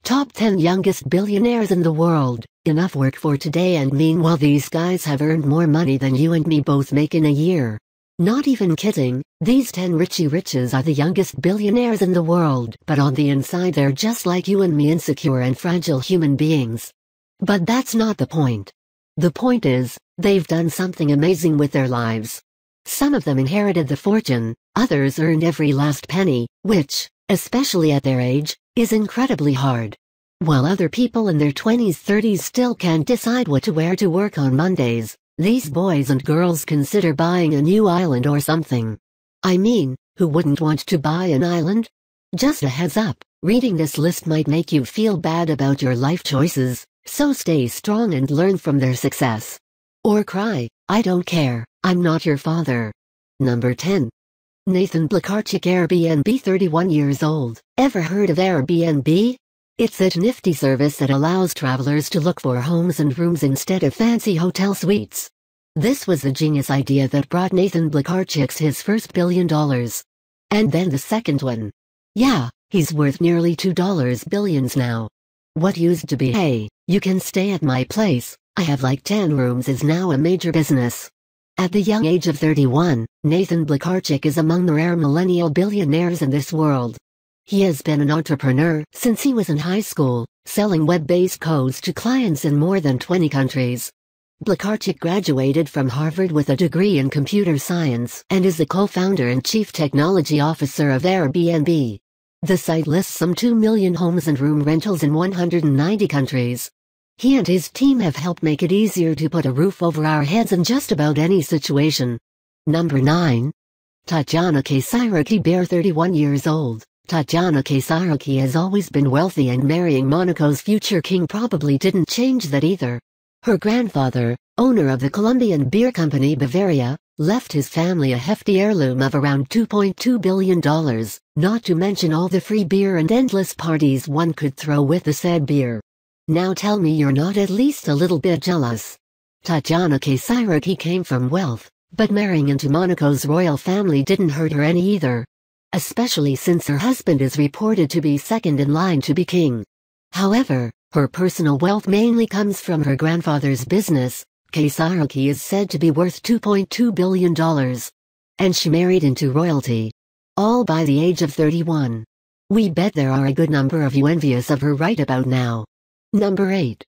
Top 10 youngest billionaires in the world. Enough work for today, and meanwhile these guys have earned more money than you and me both make in a year. Not even kidding, these 10 Richie Riches are the youngest billionaires in the world, but on the inside they're just like you and me, insecure and fragile human beings. But that's not the point. The point is, they've done something amazing with their lives. Some of them inherited the fortune, others earned every last penny, which, especially at their age, is incredibly hard. While other people in their 20s 30s still can't decide what to wear to work on Mondays, these boys and girls consider buying a new island or something. I mean, who wouldn't want to buy an island? Just a heads up, reading this list might make you feel bad about your life choices, so stay strong and learn from their success. Or cry, I don't care, I'm not your father. Number 10. Nathan Blekarchik, Airbnb, 31 years old. Ever heard of Airbnb? It's a nifty service that allows travelers to look for homes and rooms instead of fancy hotel suites. This was the genius idea that brought Nathan Blekarchik his first $1 billion. And then the second one. Yeah, he's worth nearly $2 billions now. What used to be, hey, you can stay at my place, I have like 10 rooms, is now a major business. At the young age of 31, Nathan Blekarchik is among the rare millennial billionaires in this world. He has been an entrepreneur since he was in high school, selling web-based codes to clients in more than 20 countries. Blekarchik graduated from Harvard with a degree in computer science and is the co-founder and chief technology officer of Airbnb. The site lists some 2 million homes and room rentals in 190 countries. He and his team have helped make it easier to put a roof over our heads in just about any situation. Number 9. Tatiana Caseira, 31 years old. Tatiana Caseira has always been wealthy, and marrying Monaco's future king probably didn't change that either. Her grandfather, owner of the Colombian beer company Bavaria, left his family a hefty heirloom of around $2.2 billion, not to mention all the free beer and endless parties one could throw with the said beer. Now tell me you're not at least a little bit jealous. Tatiana Caseira came from wealth, but marrying into Monaco's royal family didn't hurt her any either. Especially since her husband is reported to be second in line to be king. However, her personal wealth mainly comes from her grandfather's business. Caseira is said to be worth $2.2 billion. And she married into royalty. All by the age of 31. We bet there are a good number of you envious of her right about now. Number 8.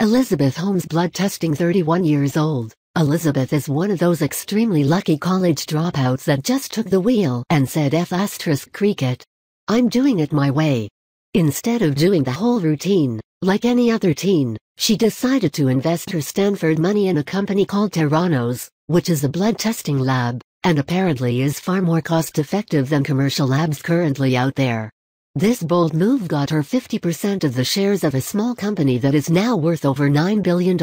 Elizabeth Holmes, blood testing, 31 years old. Elizabeth is one of those extremely lucky college dropouts that just took the wheel and said cricket. I'm doing it my way. Instead of doing the whole routine, like any other teen, she decided to invest her Stanford money in a company called Theranos, which is a blood testing lab, and apparently is far more cost-effective than commercial labs currently out there. This bold move got her 50% of the shares of a small company that is now worth over $9 billion.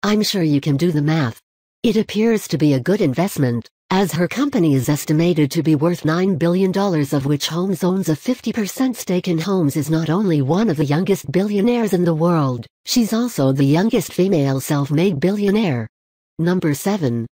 I'm sure you can do the math. It appears to be a good investment, as her company is estimated to be worth $9 billion, of which Holmes owns a 50% stake in. Holmes is not only one of the youngest billionaires in the world, she's also the youngest female self-made billionaire. Number 7.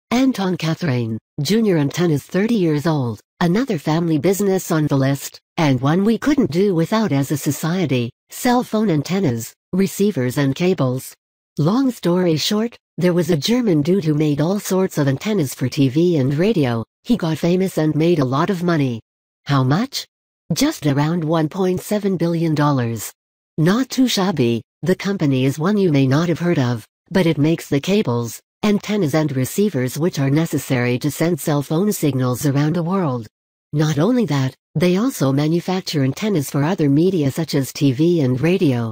Anton Catherine Jr. Anton is 30 years old, another family business on the list, and one we couldn't do without as a society: cell phone antennas, receivers and cables. Long story short, there was a German dude who made all sorts of antennas for TV and radio. He got famous and made a lot of money. How much? Just around $1.7 billion. Not too shabby. The company is one you may not have heard of, but it makes the cables, antennas and receivers which are necessary to send cell phone signals around the world. Not only that, they also manufacture antennas for other media such as TV and radio.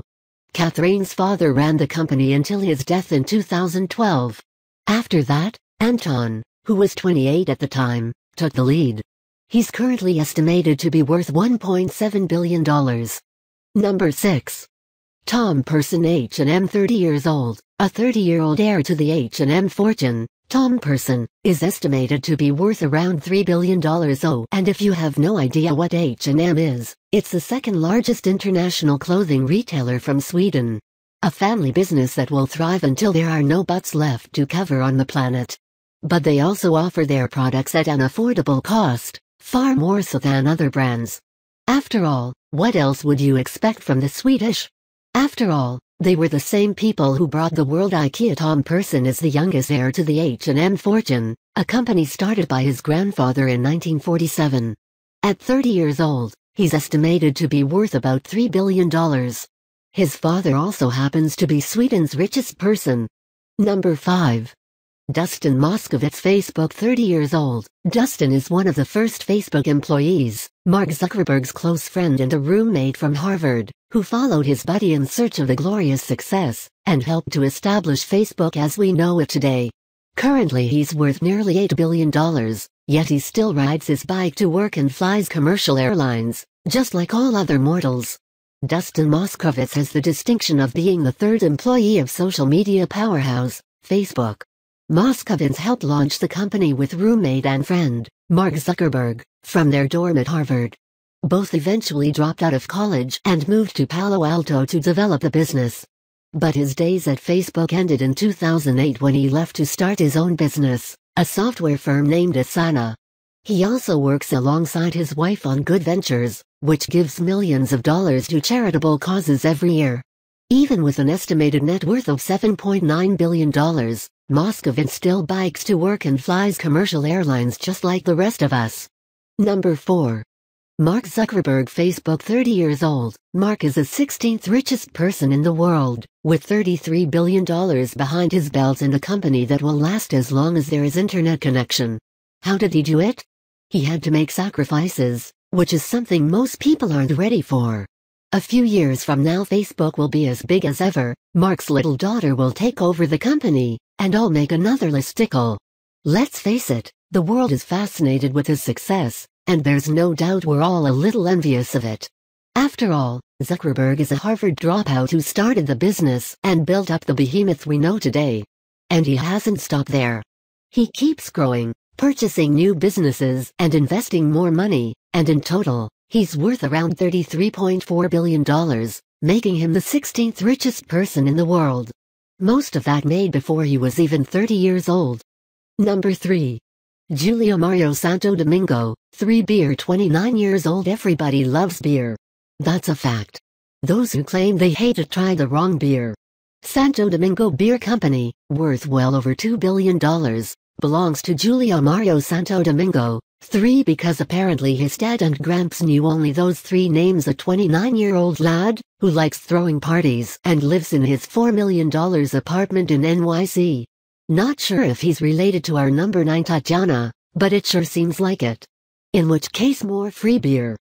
Catherine's father ran the company until his death in 2012. After that, Anton, who was 28 at the time, took the lead. He's currently estimated to be worth $1.7 billion. Number 6. Tom Person, H&M, 30 years old. A 30-year-old heir to the H&M fortune, Tom Person is estimated to be worth around $3 billion. Oh, and if you have no idea what H&M is, it's the second largest international clothing retailer from Sweden. A family business that will thrive until there are no butts left to cover on the planet. But they also offer their products at an affordable cost, far more so than other brands. After all, What else would you expect from the Swedish? After all, they were the same people who brought the world IKEA. Tom Persson is the youngest heir to the H&M fortune, a company started by his grandfather in 1947. At 30 years old, he's estimated to be worth about $3 billion. His father also happens to be Sweden's richest person. Number 5. Dustin Moskovitz, Facebook. 30 years old, Dustin is one of the first Facebook employees, Mark Zuckerberg's close friend and a roommate from Harvard, who followed his buddy in search of a glorious success, and helped to establish Facebook as we know it today. Currently he's worth nearly $8 billion, yet he still rides his bike to work and flies commercial airlines, just like all other mortals. Dustin Moskovitz has the distinction of being the third employee of social media powerhouse, Facebook. Moskovitz helped launch the company with roommate and friend, Mark Zuckerberg, from their dorm at Harvard. Both eventually dropped out of college and moved to Palo Alto to develop the business. But his days at Facebook ended in 2008 when he left to start his own business, a software firm named Asana. He also works alongside his wife on Good Ventures, which gives millions of dollars to charitable causes every year. Even with an estimated net worth of $7.9 billion, Moskovitz still bikes to work and flies commercial airlines just like the rest of us. Number 4. Mark Zuckerberg, Facebook. 30 years old, Mark is the 16th richest person in the world, with $33 billion behind his belt and a company that will last as long as there is internet connection. How did he do it? He had to make sacrifices, which is something most people aren't ready for. A few years from now Facebook will be as big as ever, Mark's little daughter will take over the company, and I'll make another listicle. Let's face it, the world is fascinated with his success, and there's no doubt we're all a little envious of it. After all, Zuckerberg is a Harvard dropout who started the business and built up the behemoth we know today. And he hasn't stopped there. He keeps growing, purchasing new businesses and investing more money, and in total, he's worth around $33.4 billion, making him the 16th richest person in the world. Most of that made before he was even 30 years old. Number 3. Julio Mario Santo Domingo, 3 beer. 29 years old. Everybody loves beer. That's a fact. Those who claim they hate it try the wrong beer. Santo Domingo Beer Company, worth well over $2 billion, belongs to Julio Mario Santo Domingo, 3 because apparently his dad and Gramps knew only those 3 names. A 29-year-old lad, who likes throwing parties and lives in his $4 million apartment in NYC. Not sure if he's related to our number 9 Tatiana, but it sure seems like it. In which case more free beer.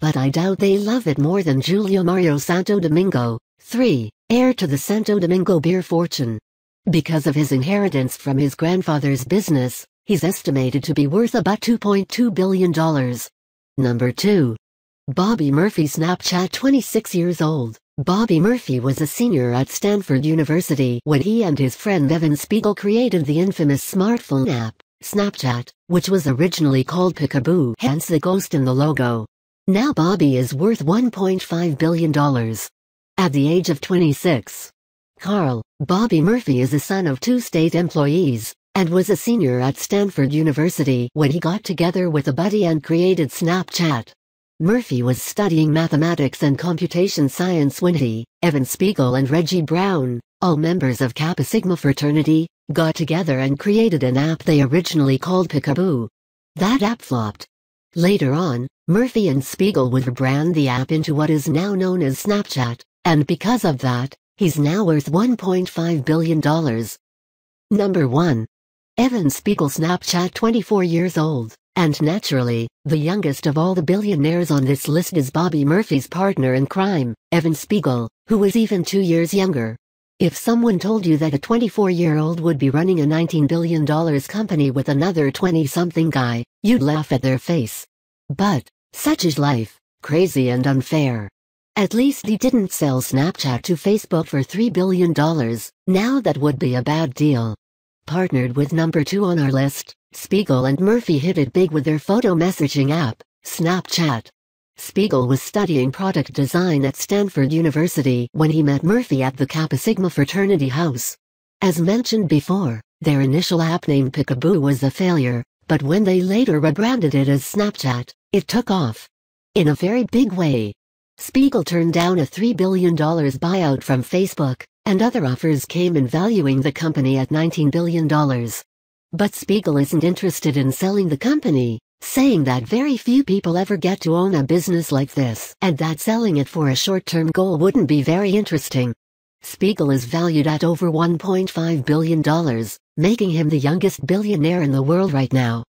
But I doubt they love it more than Julio Mario Santo Domingo, 3, heir to the Santo Domingo beer fortune. Because of his inheritance from his grandfather's business, he's estimated to be worth about $2.2 billion. Number 2. Bobby Murphy, Snapchat. 26 years old, Bobby Murphy was a senior at Stanford University when he and his friend Evan Spiegel created the infamous smartphone app, Snapchat, which was originally called Peekaboo, hence the ghost in the logo. Now Bobby is worth $1.5 billion. At the age of 26. Carl, Bobby Murphy is the son of 2 state employees, and was a senior at Stanford University when he got together with a buddy and created Snapchat. Murphy was studying mathematics and computation science when he, Evan Spiegel and Reggie Brown, all members of Kappa Sigma fraternity, got together and created an app they originally called Peekaboo. That app flopped. Later on, Murphy and Spiegel would rebrand the app into what is now known as Snapchat, and because of that, he's now worth $1.5 billion. Number 1. Evan Spiegel, Snapchat. 24 years old, and naturally, the youngest of all the billionaires on this list is Bobby Murphy's partner in crime, Evan Spiegel, who was even 2 years younger. If someone told you that a 24-year-old would be running a $19 billion company with another 20-something guy, you'd laugh at their face. But, such is life, crazy and unfair. At least he didn't sell Snapchat to Facebook for $3 billion, now that would be a bad deal. Partnered with number 2 on our list, Spiegel and Murphy hit it big with their photo messaging app, Snapchat. Spiegel was studying product design at Stanford University when he met Murphy at the Kappa Sigma fraternity house. As mentioned before, their initial app named Peekaboo was a failure, but when they later rebranded it as Snapchat, it took off. In a very big way. Spiegel turned down a $3 billion buyout from Facebook, and other offers came in valuing the company at $19 billion. But Spiegel isn't interested in selling the company, saying that very few people ever get to own a business like this, and that selling it for a short-term goal wouldn't be very interesting. Spiegel is valued at over $1.5 billion, making him the youngest billionaire in the world right now.